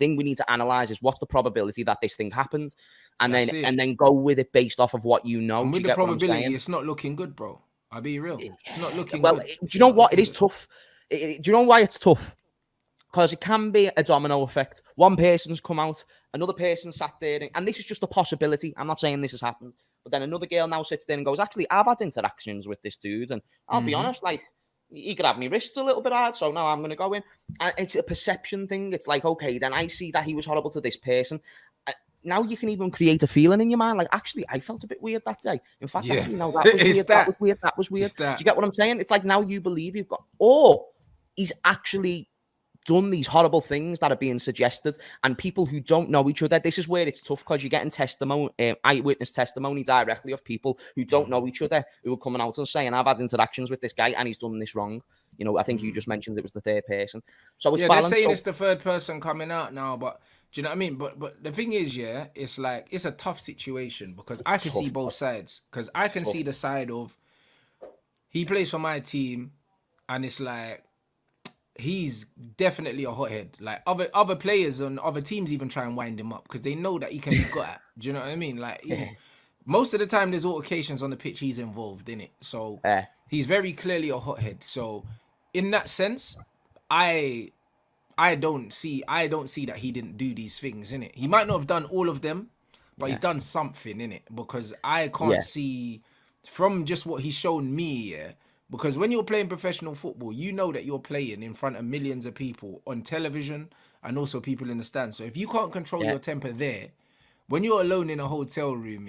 thing we need to analyze is what's the probability that this thing happens, and That's then go with it based off of what you know. And Do with you the get what I'm saying? probability, it's not looking good, bro. I'll be real. It's not looking Well, good. do It's you know not what? It looking is good. tough. Do you know why it's tough? Because it can be a domino effect. One person's come out, another person sat there, and this is just a possibility. I'm not saying this has happened, but then another girl now sits there and goes, actually, I've had interactions with this dude, and I'll be honest, like, he grabbed me wrists a little bit hard, so now I'm going to go in. And it's a perception thing. It's like, okay, then I see that he was horrible to this person. Now you can even create a feeling in your mind, like, actually, I felt a bit weird that day. In fact, Yeah. actually, no, that was It's weird. that. That was weird. That was weird. It's that. Do you get what I'm saying? It's like now you believe you've got, or he's actually done these horrible things that are being suggested, and people who don't know each other, this is where it's tough, because you're getting testimony, eyewitness testimony directly of people who don't know each other, who are coming out and saying, I've had interactions with this guy and he's done this wrong. You know, I think you just mentioned it was the third person, so it's balanced. They're saying it's the third person coming out now, but do you know what I mean? But the thing is, yeah, it's like, it's a tough situation, because I can see both sides. Because I can see the side of, he plays for my team, and it's like, he's definitely a hothead. Like, other players and other teams even try and wind him up, because they know that he can be got at. Do you know what I mean? Like, most of the time there's altercations on the pitch, he's involved in it. So he's very clearly a hothead. So in that sense, I don't see that he didn't do these things, innit? He might not have done all of them, but he's done something, innit? Because I can't see, from just what he's shown me, because when you're playing professional football, you know that you're playing in front of millions of people on television and also people in the stands. So if you can't control your temper there, when you're alone in a hotel room,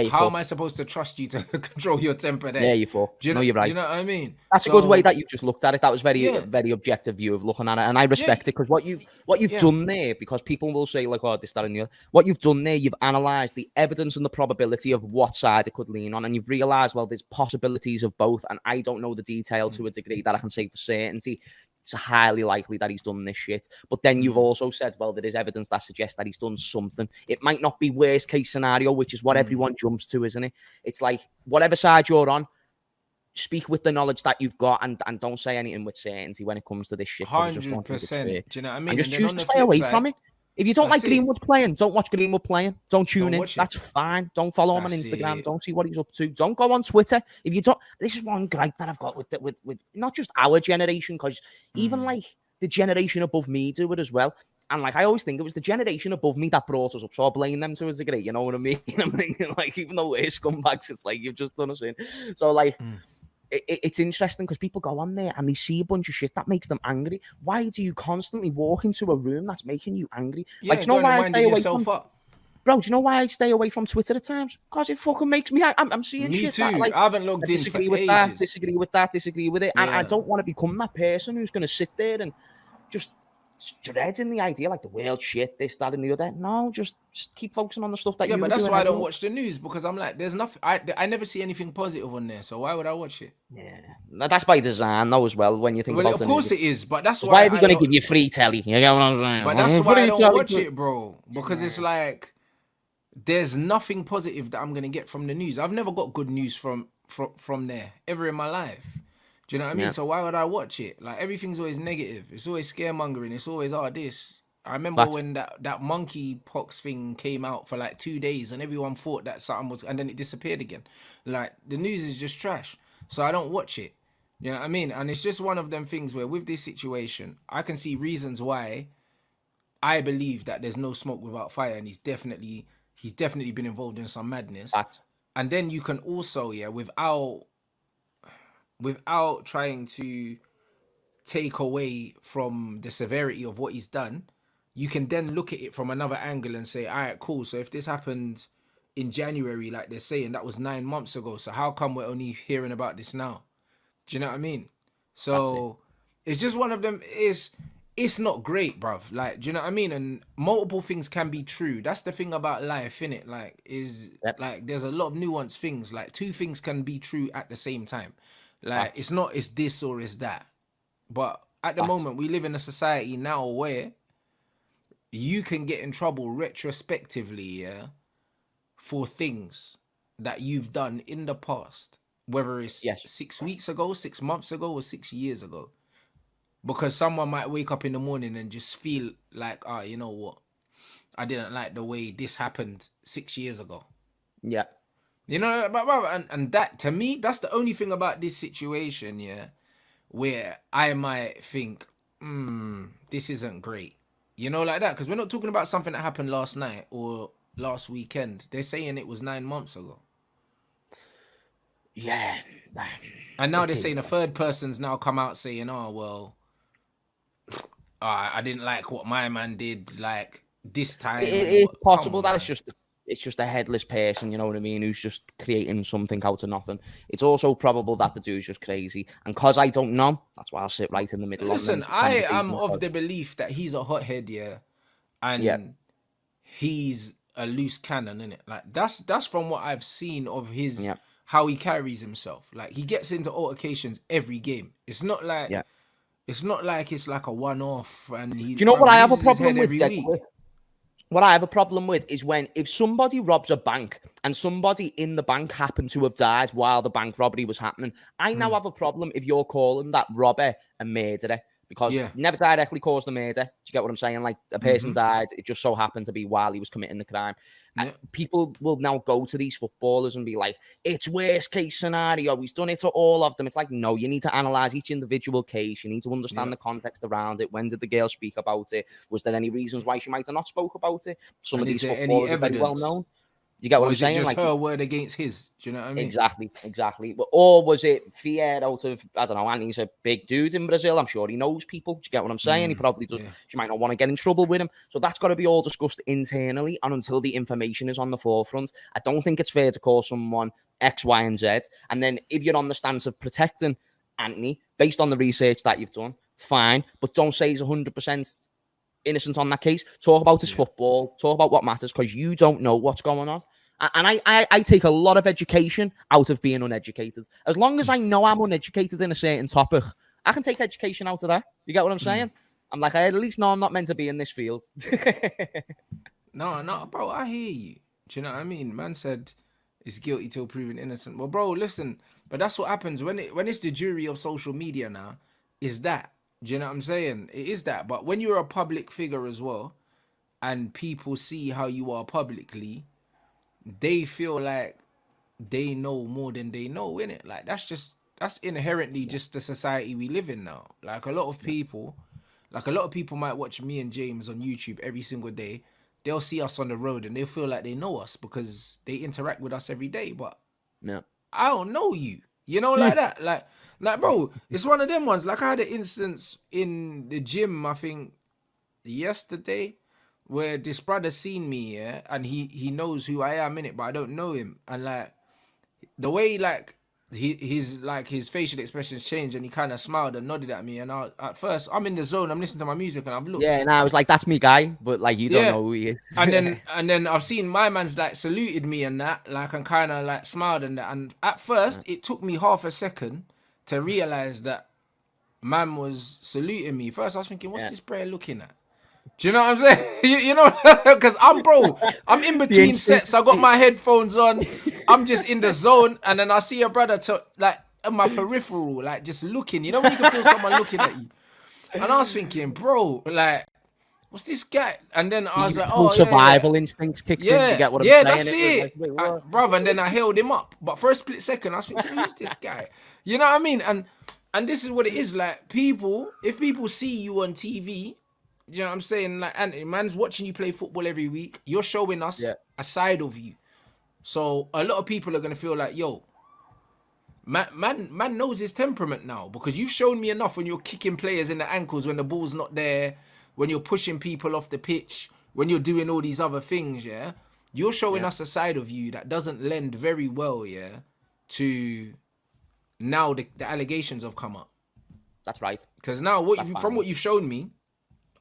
how am I supposed to trust you to control your temper there? Yeah, you fucked. No, you're right. Do you know what I mean? That's a good way that you just looked at it. That was very objective view of looking at it, and I respect it, because what you've done there, because people will say like, oh, this, that, and the other. What you've done there, you've analysed the evidence and the probability of what side it could lean on, and you've realised, well, there's possibilities of both, and I don't know the detail to a degree that I can say for certainty. It's highly likely that he's done this shit. But then you've also said, well, there is evidence that suggests that he's done something. It might not be worst case scenario, which is what everyone jumps to, isn't it? It's like, whatever side you're on, speak with the knowledge that you've got, and don't say anything with certainty when it comes to this shit. 100%. Do you know what I mean? And just choose to stay away from it. If you don't like Greenwood playing, don't watch Greenwood playing. Don't tune in. That's fine. Don't follow him on Instagram. Don't see what he's up to. Don't go on Twitter. If you don't, this is one gripe that I've got with not just our generation, because even like the generation above me do it as well. And like, I always think it was the generation above me that brought us up, so I blame them to a degree. You know what I mean? I'm thinking, like, even though we're scumbags, it's like, you've just done us in. So like, it's interesting, because people go on there and they see a bunch of shit that makes them angry. Why do you constantly walk into a room that's making you angry? Like, do you know why I stay away from? Bro, do you know why I stay away from Twitter at times? Because it fucking makes me. I'm seeing me shit. Too. That, like, I haven't logged in disagree for with ages. that. Disagree with that. Disagree with it. And I don't want to become that person who's going to sit there and just dreading the idea, like, the world shit, this, that, and the other. No, just keep focusing on the stuff that you. Yeah, but that's why I don't watch the news, because I'm like, there's nothing. I never see anything positive on there, so why would I watch it? Yeah, that's by design, though, as well. When you think about it, of course it is, but that's why are they going to give you free telly? You know what I'm saying? But that's why I don't watch it, bro. Because it's like, there's nothing positive that I'm gonna get from the news. I've never got good news from there ever in my life. Do you know what I mean? So why would I watch it? Like, everything's always negative. It's always scaremongering. It's always this. I remember when that monkeypox thing came out for like 2 days, and everyone thought that something was, and then it disappeared again. Like, the news is just trash. So I don't watch it. You know what I mean? And it's just one of them things where, with this situation, I can see reasons why I believe that there's no smoke without fire, and he's definitely been involved in some madness. And then you can also, without trying to take away from the severity of what he's done, you can then look at it from another angle and say, all right, cool. So if this happened in January, like they're saying, that was 9 months ago. So how come we're only hearing about this now? Do you know what I mean? So it's just one of them. It's not great, bruv. Like, do you know what I mean? And multiple things can be true. That's the thing about life, innit? Like, like, there's a lot of nuanced things. Like, two things can be true at the same time. Like, it's not, it's this or it's that. But at the moment, we live in a society now where you can get in trouble retrospectively, for things that you've done in the past, whether it's 6 weeks ago, 6 months ago, or 6 years ago. because someone might wake up in the morning and just feel like, you know what? I didn't like the way this happened 6 years ago. Yeah. You know, and that, to me, that's the only thing about this situation, yeah, where I might think, this isn't great. You know, like that. Because we're not talking about something that happened last night or last weekend. They're saying it was 9 months ago. Yeah. And now they're saying a third person's now come out saying, oh, well, I didn't like what my man did, like, this time. It's possible that it's just a headless person, you know what I mean, who's just creating something out of nothing. It's also probable that the dude's just crazy. And because I don't know, that's why I'll sit right in the middle. Listen, I am of the belief that he's a hothead, yeah. And he's a loose cannon, innit? Like, that's from what I've seen of his, how he carries himself. Like, he gets into altercations every game. It's not like... It's not like it's like a one-off. And do you know what I have a problem with? What I have a problem with is if somebody robs a bank and somebody in the bank happened to have died while the bank robbery was happening. I now have a problem if you're calling that robber a murderer, because never directly caused the murder. Do you get what I'm saying? Like, a person died, it just so happened to be while he was committing the crime. People will now go to these footballers and be like, it's worst case scenario, he's done it to all of them. It's like, no, you need to analyze each individual case. You need to understand the context around it. When did the girl speak about it? Was there any reasons why she might have not spoke about it? Some of these footballers are very well known. You get what I'm saying? Just like, her word against his. Do you know what I mean? Exactly. Or was it fear out of, I don't know, Antony's a big dude in Brazil. I'm sure he knows people. Do you get what I'm saying? He probably does. She might not want to get in trouble with him. So that's got to be all discussed internally. And until the information is on the forefront, I don't think it's fair to call someone X, Y, and Z. And then if you're on the stance of protecting Antony, based on the research that you've done, fine. But don't say he's 100% innocent on that case. Talk about his football. Talk about what matters, because you don't know what's going on. And I take a lot of education out of being uneducated. As long as I know I'm uneducated in a certain topic, I can take education out of that. You get what I'm saying? I'm like, I at least know I'm not meant to be in this field. No, bro, I hear you. Do you know what I mean? Man said it's guilty till proven innocent. Well, bro, listen, but that's what happens when it's the jury of social media now, is that. Do you know what I'm saying? It is that. But when you're a public figure as well, and people see how you are publicly, they feel like they know more than they know, innit? Like, that's inherently just the society we live in now. Like, a lot of people might watch me and James on YouTube every single day. They'll see us on the road and they'll feel like they know us because they interact with us every day. But I don't know you. You know, like that. Like, bro, it's one of them ones. Like, I had an instance in the gym, I think, yesterday, where this brother seen me, and he knows who I am, innit, but I don't know him. And, like, the way, like, his facial expressions changed, and he kind of smiled and nodded at me. And at first, I'm in the zone, I'm listening to my music, and I've looked. Yeah, and I was like, that's me guy, but, like, you don't know who he is. and then I've seen my man's, like, saluted me and that, like, and kind of, like, smiled and that. And at first, it took me half a second to realize that man was saluting me. First, I was thinking, what's this bro looking at? Do you know what I'm saying? you know, because I'm in between sets. I got my headphones on. I'm just in the zone, and then I see a brother like in my peripheral, like just looking. You know when you can feel someone looking at you. And I was thinking, bro, like, what's this guy? And then I was like, oh, survival instincts kicked in. You get what I'm saying? That's it, like, brother. And then I held him up, but for a split second, I was thinking, who's this guy? You know what I mean? And this is what it is. Like, if people see you on TV. You know what I'm saying? Like, and man's watching you play football every week. You're showing us a side of you. So a lot of people are gonna feel like, yo, man knows his temperament now, because you've shown me enough when you're kicking players in the ankles when the ball's not there, when you're pushing people off the pitch, when you're doing all these other things. You're showing us a side of you that doesn't lend very well, to now the allegations have come up. That's right. Because now from what you've shown me,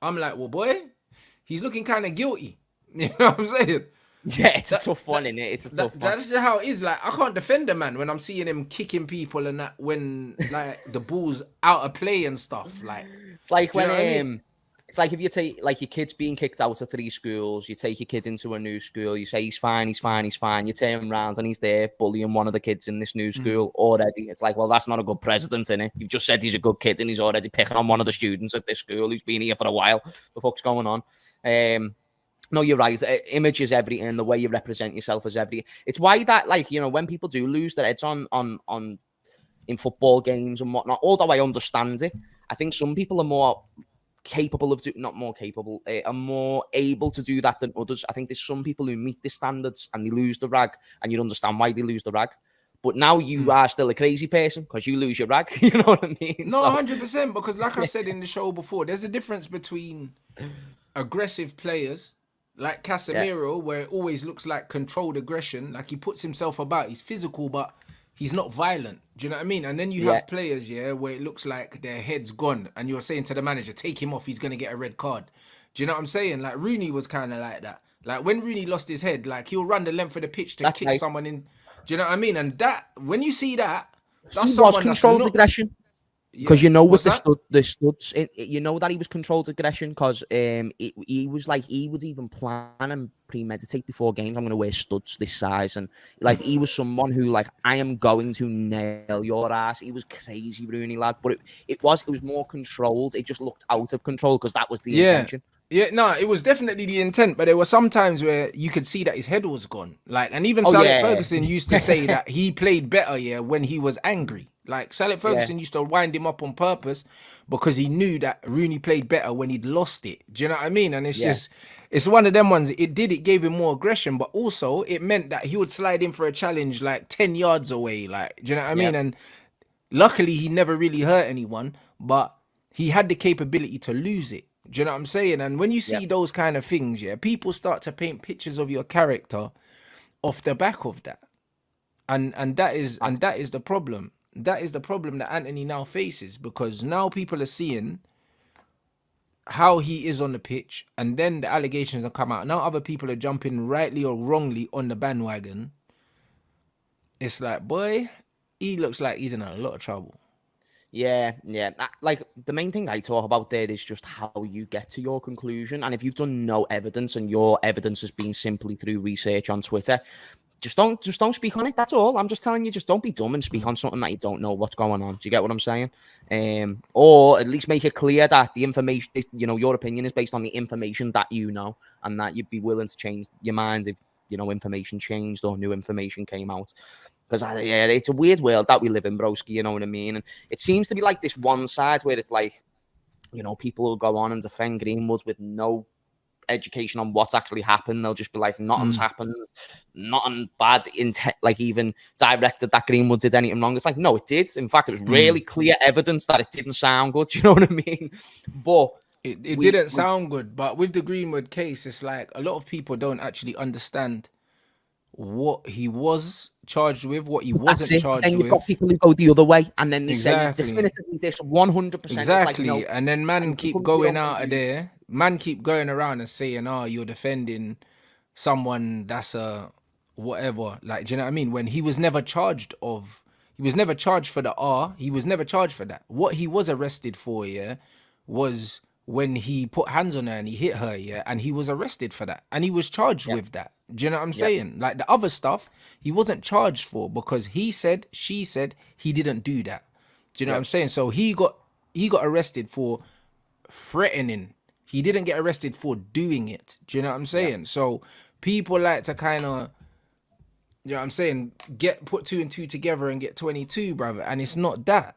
I'm like, well, boy, he's looking kind of guilty. You know what I'm saying? Yeah, it's a tough one, isn't it? It's a tough one. That's just how it is. Like, I can't defend a man when I'm seeing him kicking people and that, when, like, the ball's out of play and stuff. Like, it's like when It's like if you take like your kid's being kicked out of 3 schools, you take your kid into a new school, you say he's fine, he's fine, he's fine. You turn around and he's there bullying one of the kids in this new school already. It's like, well, that's not a good precedent, innit? You've just said he's a good kid and he's already picking on one of the students at this school who's been here for a while. What the fuck's going on? No, you're right. Image is everything. The way you represent yourself is everything. It's why that, like, you know, when people do lose their heads on in football games and whatnot, although I understand it, I think some people are more capable of not more capable, are more able to do that than others. I think there's some people who meet the standards and they lose the rag, and you understand why they lose the rag. But now you are still a crazy person because you lose your rag. You know what I mean? No, 100%. Because like I said in the show before, there's a difference between aggressive players like Casemiro, where it always looks like controlled aggression, like he puts himself about, he's physical, but he's not violent. Do you know what I mean? And then you have players, where it looks like their head's gone, and you're saying to the manager, take him off, he's going to get a red card. Do you know what I'm saying? Like Rooney was kind of like that. Like when Rooney lost his head, like he'll run the length of the pitch to kick someone in. Do you know what I mean? And that, when you see that, that's someone that's controlled aggression. Because you know with the studs, you know that he was controlled aggression because he was like, he would even plan and premeditate before games. I'm going to wear studs this size, and like he was someone who like, I am going to nail your ass. He was crazy, Rooney lad, but it was more controlled. It just looked out of control because that was the intention. Yeah, no, it was definitely the intent, but there were some times where you could see that his head was gone. Like, and even Ferguson used to say that he played better, when he was angry. Like, Ferguson used to wind him up on purpose because he knew that Rooney played better when he'd lost it. Do you know what I mean? And it's just, it's one of them ones, it gave him more aggression, but also it meant that he would slide in for a challenge like 10 yards away. Like, do you know what I mean? And luckily, he never really hurt anyone, but he had the capability to lose it. Do you know what I'm saying? And when you see those kind of things, people start to paint pictures of your character off the back of that. And that is the problem. That is the problem that Antony now faces, because now people are seeing how he is on the pitch, and then the allegations have come out. Now other people are jumping rightly or wrongly on the bandwagon. It's like, boy, he looks like he's in a lot of trouble. Yeah. Like the main thing I talk about there is just how you get to your conclusion. And if you've done no evidence and your evidence has been simply through research on Twitter, just don't speak on it. That's all. I'm just telling you, just don't be dumb and speak on something that you don't know what's going on. Do you get what I'm saying? Or at least make it clear that the information, your opinion is based on the information that you know, and that you'd be willing to change your mind if, information changed or new information came out. Because it's a weird world that we live in, broski, you know what I mean? And it seems to be like this one side where it's like, people will go on and defend Greenwood with no education on what's actually happened. They'll just be like, nothing's happened, nothing bad, like even directed that Greenwood did anything wrong. It's like, no, it did. In fact, it was really clear evidence that it didn't sound good. You know what I mean? But it didn't sound good. But with the Greenwood case, it's like a lot of people don't actually understand what he was charged with, what he wasn't charged with. Then you've got people who go the other way, and then they say it's definitively this 100%. Exactly, like, and then man keep going out of there. Man keep going around and saying, "Oh, you're defending someone that's a whatever." Like, do you know what I mean? When he was never charged he was never charged for the R. He was never charged for that. What he was arrested for, was when he put hands on her and he hit her, and he was arrested for that, and he was charged with that. Do you know what I'm saying? Like the other stuff, he wasn't charged for because she said he didn't do that. Do you know what I'm saying? So he got arrested for threatening. He didn't get arrested for doing it. Do you know what I'm saying? So people like to kind of, you know what I'm saying, put 2 and 2 together and get 22, brother. And it's not that.